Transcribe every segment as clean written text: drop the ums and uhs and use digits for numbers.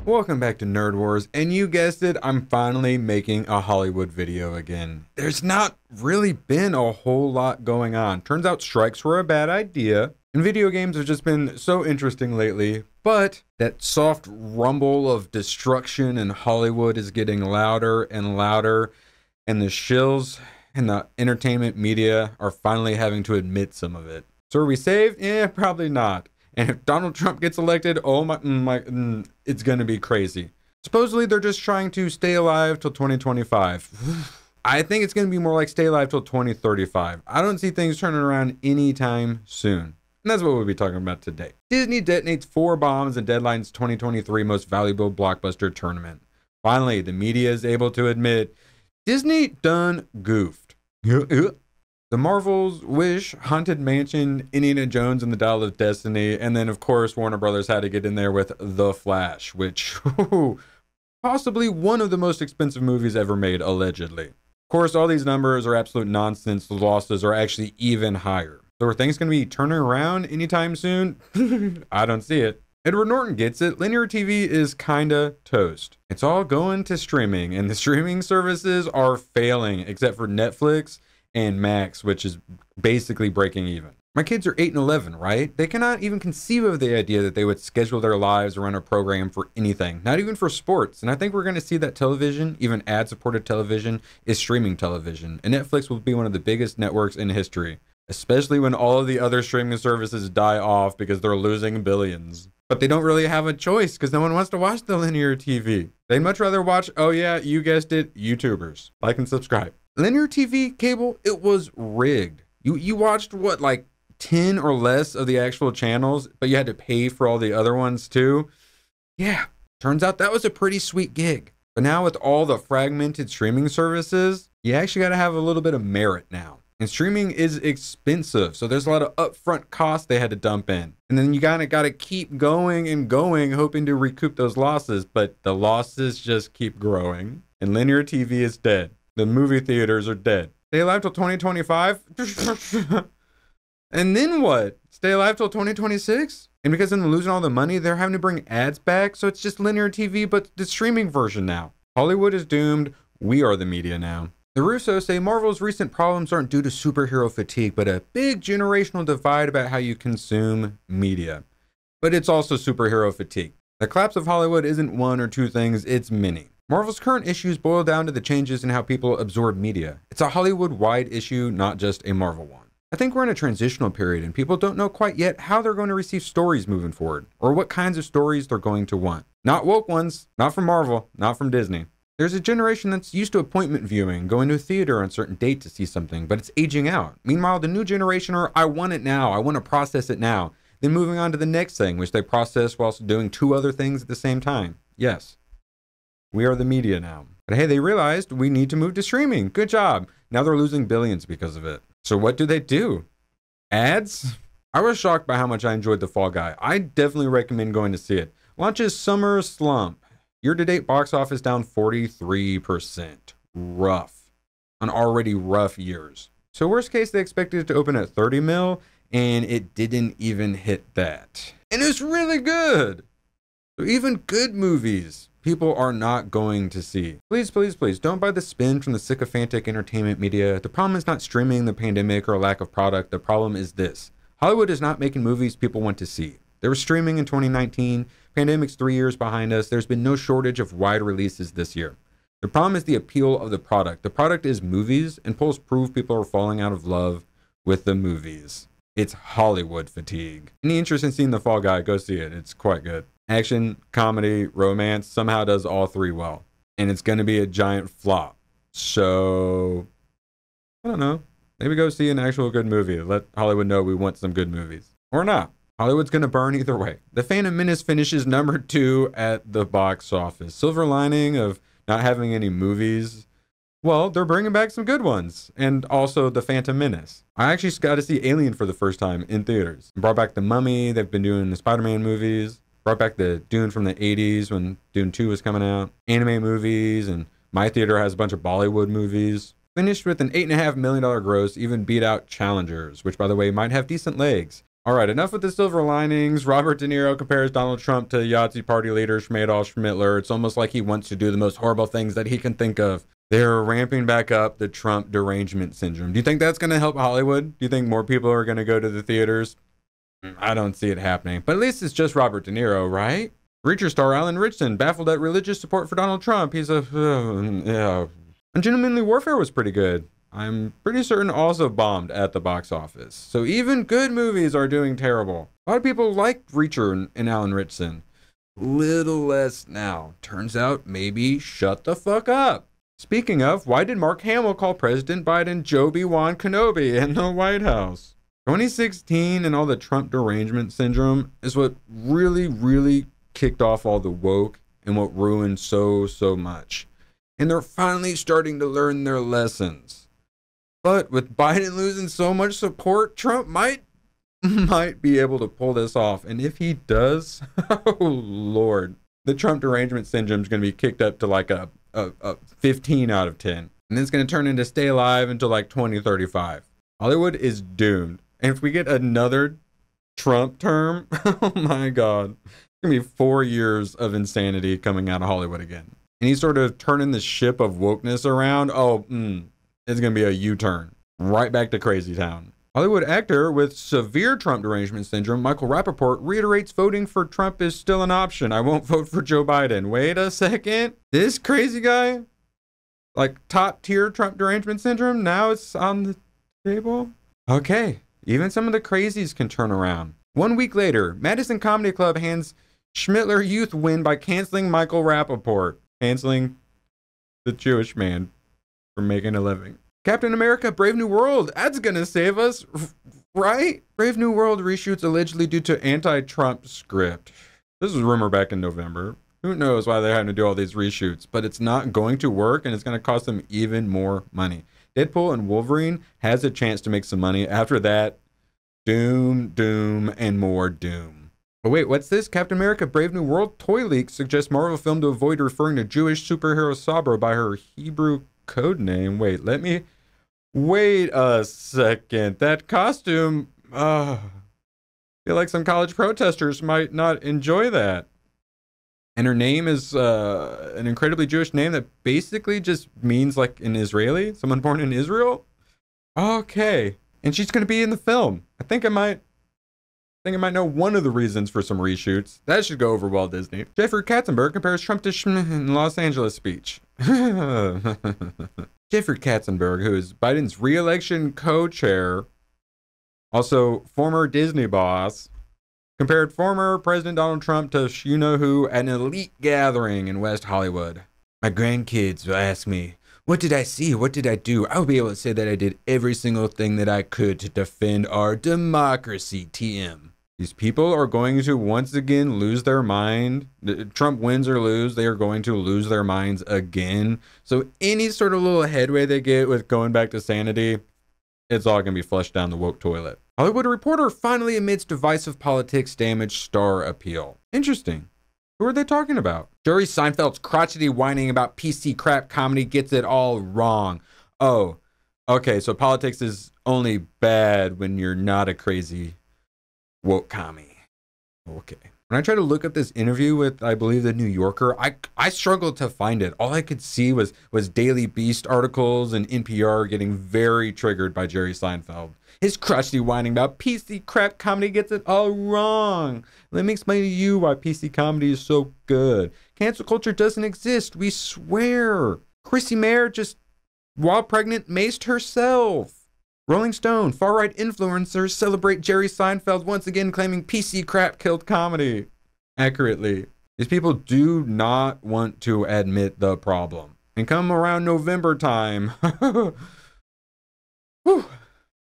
Welcome back to Nerd Wars, and you guessed it, I'm finally making a Hollywood video again. There's not really been a whole lot going on. Turns out strikes were a bad idea, and video games have just been so interesting lately, but that soft rumble of destruction in Hollywood is getting louder and louder, and the shills and the entertainment media are finally having to admit some of it. So are we saved? Yeah, probably not. And if Donald Trump gets elected, oh it's going to be crazy. Supposedly, they're just trying to stay alive till 2025. I think it's going to be more like stay alive till 2035. I don't see things turning around anytime soon. And that's what we'll be talking about today. Disney detonates 4 bombs in Deadline's 2023 Most Valuable Blockbuster Tournament. Finally, the media is able to admit Disney done goofed. The Marvel's Wish, Haunted Mansion, Indiana Jones and the Dial of Destiny, and then of course Warner Brothers had to get in there with The Flash, which possibly one of the most expensive movies ever made, allegedly. Of course, all these numbers are absolute nonsense. The losses are actually even higher. So are things going to be turning around anytime soon? I don't see it. Edward Norton gets it. Linear TV is kinda toast. It's all going to streaming, and the streaming services are failing, except for Netflix and Max, which is basically breaking even. My kids are 8 and 11, right? They cannot even conceive of the idea that they would schedule their lives around a program for anything, not even for sports. And I think we're going to see that television, even ad-supported television, is streaming television. And Netflix will be one of the biggest networks in history, especially when all of the other streaming services die off because they're losing billions. But they don't really have a choice because no one wants to watch the linear TV. They'd much rather watch, oh yeah, you guessed it, YouTubers. Like and subscribe. Linear TV cable, it was rigged. You watched what, like 10 or less of the actual channels, but you had to pay for all the other ones too? Yeah, turns out that was a pretty sweet gig. But now with all the fragmented streaming services, you actually gotta have a little bit of merit now. And streaming is expensive, so there's a lot of upfront costs they had to dump in. And then you gotta keep going and going, hoping to recoup those losses, but the losses just keep growing. And linear TV is dead. The movie theaters are dead. Stay alive till 2025? And then what? Stay alive till 2026? And because they're losing all the money, they're having to bring ads back, so it's just linear TV, but the streaming version now. Hollywood is doomed. We are the media now. The Russos say Marvel's recent problems aren't due to superhero fatigue, but a big generational divide about how you consume media. But it's also superhero fatigue. The collapse of Hollywood isn't one or two things, it's many. Marvel's current issues boil down to the changes in how people absorb media. It's a Hollywood-wide issue, not just a Marvel one. I think we're in a transitional period and people don't know quite yet how they're going to receive stories moving forward, or what kinds of stories they're going to want. Not woke ones, not from Marvel, not from Disney. There's a generation that's used to appointment viewing, going to a theater on a certain date to see something, but it's aging out. Meanwhile, the new generation are, I want it now, I want to process it now. Then moving on to the next thing, which they process whilst doing 2 other things at the same time. Yes. We are the media now. But hey, they realized we need to move to streaming. Good job. Now they're losing billions because of it. So what do? Ads? I was shocked by how much I enjoyed The Fall Guy. I definitely recommend going to see it. Launches summer slump. Year-to-date box office down 43%. Rough. On already rough years. So worst case, they expected it to open at 30 mil, and it didn't even hit that. And it's really good. So even good movies, people are not going to see. Please, please, please, don't buy the spin from the sycophantic entertainment media. The problem is not streaming, the pandemic, or a lack of product. The problem is this. Hollywood is not making movies people want to see. They were streaming in 2019. Pandemic's 3 years behind us. There's been no shortage of wide releases this year. The problem is the appeal of the product. The product is movies, and polls prove people are falling out of love with the movies. It's Hollywood fatigue. Any interest in seeing The Fall Guy, go see it. It's quite good. Action, comedy, romance, somehow does all 3 well. And it's going to be a giant flop. So, I don't know. Maybe go see an actual good movie. Let Hollywood know we want some good movies. Or not. Hollywood's going to burn either way. The Phantom Menace finishes number 2 at the box office. Silver lining of not having any movies. Well, they're bringing back some good ones. And also The Phantom Menace. I actually got to see Alien for the first time in theaters. Brought back The Mummy. They've been doing the Spider-Man movies. Brought back the Dune from the 80s when Dune 2 was coming out. Anime movies, and my theater has a bunch of Bollywood movies. Finished with an $8.5 million gross, even beat out Challengers, which by the way might have decent legs. All right, enough with the silver linings. Robert De Niro compares Donald Trump to Yahtzee party leader Madoff Schmittler. It's almost like he wants to do the most horrible things that he can think of. They're ramping back up the Trump derangement syndrome. Do you think that's going to help Hollywood? Do you think more people are going to go to the theaters? I don't see it happening. But at least it's just Robert De Niro, right? Reacher star Alan Ritchson baffled at religious support for Donald Trump. He's yeah. Ungentlemanly Warfare was pretty good. I'm pretty certain also bombed at the box office. So even good movies are doing terrible. A lot of people like Reacher and Alan Ritchson. Little less now. Turns out maybe shut the fuck up. Speaking of, why did Mark Hamill call President Biden Joby-Wan Kenobi in the White House? 2016 and all the Trump derangement syndrome is what really kicked off all the woke and what ruined so much. And they're finally starting to learn their lessons. But with Biden losing so much support, Trump might be able to pull this off. And if he does, oh Lord, the Trump derangement syndrome is going to be kicked up to like a 15 out of 10. And then it's going to turn into Stay Alive until like 2035. Hollywood is doomed. And if we get another Trump term, oh my God, it's going to be 4 years of insanity coming out of Hollywood again. And he's sort of turning the ship of wokeness around. It's going to be a U-turn. Right back to crazy town. Hollywood actor with severe Trump derangement syndrome, Michael Rappaport, reiterates voting for Trump is still an option. I won't vote for Joe Biden. Wait a second. This crazy guy? Like top tier Trump derangement syndrome? Now it's on the table? Okay. Even some of the crazies can turn around. 1 week later, Madison Comedy Club hands Schmittler youth win by canceling Michael Rappaport. Canceling the Jewish man for making a living. Captain America Brave New World, that's gonna save us, right? Brave New World reshoots allegedly due to anti-Trump script. This was rumor back in November. Who knows why they're having to do all these reshoots, but it's not going to work and it's gonna cost them even more money. Deadpool and Wolverine has a chance to make some money. After that, doom, and more doom. But wait, what's this? Captain America Brave New World toy leak suggests Marvel film to avoid referring to Jewish superhero Sabra by her Hebrew code name. Wait a second. That costume, I feel like some college protesters might not enjoy that. And her name is an incredibly Jewish name that basically just means like an Israeli, someone born in Israel. Okay. And she's going to be in the film. I think I might know one of the reasons for some reshoots. That should go over well, Disney. Jeffrey Katzenberg compares Trump to Schmidt in Los Angeles speech. Jeffrey Katzenberg, who is Biden's re-election co-chair, also former Disney boss, compared former President Donald Trump to you-know-who at an elite gathering in West Hollywood. My grandkids will ask me, what did I see? What did I do? I'll be able to say that I did every single thing that I could to defend our democracy, TM. These people are going to once again lose their mind. Trump wins or lose, they are going to lose their minds again. So any sort of little headway they get with going back to sanity, it's all going to be flushed down the woke toilet. Hollywood Reporter finally admits divisive politics damage star appeal. Interesting. Who are they talking about? Jerry Seinfeld's crotchety whining about PC crap comedy gets it all wrong. Oh, okay, so politics is only bad when you're not a crazy woke commie. Okay. When I tried to look up this interview with, I believe, the New Yorker, I struggled to find it. All I could see was Daily Beast articles and NPR getting very triggered by Jerry Seinfeld. His crotchety whining about PC crap comedy gets it all wrong. Let me explain to you why PC comedy is so good. Cancel culture doesn't exist, we swear. Chrissy Mayer just, while pregnant, maced herself. Rolling Stone, far-right influencers celebrate Jerry Seinfeld once again claiming PC crap killed comedy. Accurately. These people do not want to admit the problem. And come around November time. Whew.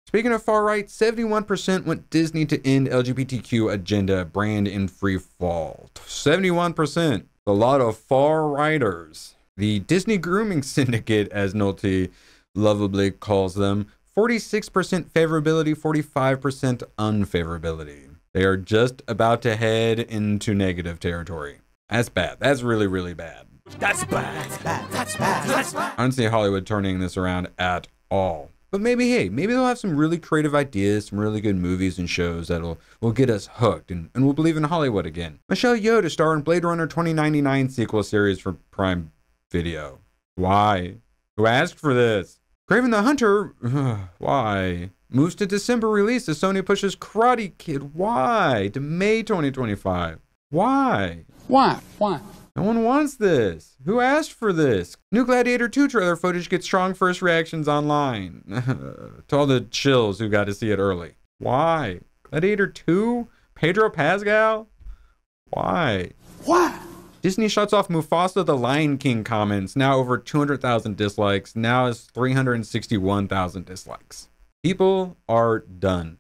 Speaking of far-right, 71% want Disney to end LGBTQ agenda, brand in free fall. 71%. A lot of far-righters. The Disney Grooming Syndicate, as Nolte lovably calls them, 46% favorability, 45% unfavorability. They are just about to head into negative territory. That's bad. That's really bad. That's bad. That's bad. I don't see Hollywood turning this around at all. But maybe, hey, maybe they'll have some really creative ideas, some really good movies and shows that'll will get us hooked and we'll believe in Hollywood again. Michelle Yeoh to star in Blade Runner 2099 sequel series for Prime Video. Why? Who asked for this? Kraven the Hunter? Why? Moves to December release as Sony pushes Karate Kid. Why? To May 2025. Why? Why? No one wants this. Who asked for this? New Gladiator 2 trailer footage gets strong first reactions online. To all the chills who got to see it early. Why? Gladiator 2? Pedro Pascal? Why? Disney shuts off Mufasa the Lion King comments. Now over 200,000 dislikes. Now is 361,000 dislikes. People are done.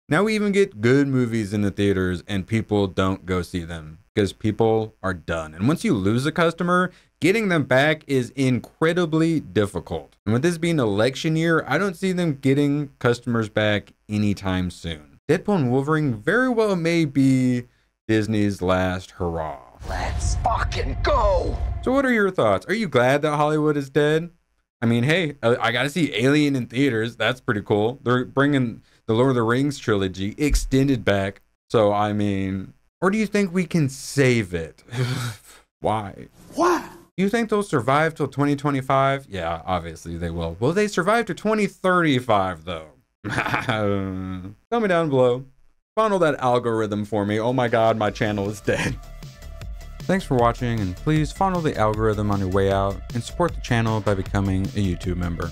Now we even get good movies in the theaters and people don't go see them because people are done. And once you lose a customer, getting them back is incredibly difficult. And with this being election year, I don't see them getting customers back anytime soon. Deadpool and Wolverine very well may be Disney's last hurrah. Let's fucking go! So what are your thoughts? Are you glad that Hollywood is dead? I mean, hey, I got to see Alien in theaters. That's pretty cool. They're bringing the Lord of the Rings trilogy extended back. So, I mean, or do you think we can save it? Why? Why? Do you think they'll survive till 2025? Yeah, obviously they will. Will they survive to 2035 though? Tell me down below. Funnel that algorithm for me. Oh my God, my channel is dead. Thanks for watching, and please funnel the algorithm on your way out and support the channel by becoming a YouTube member.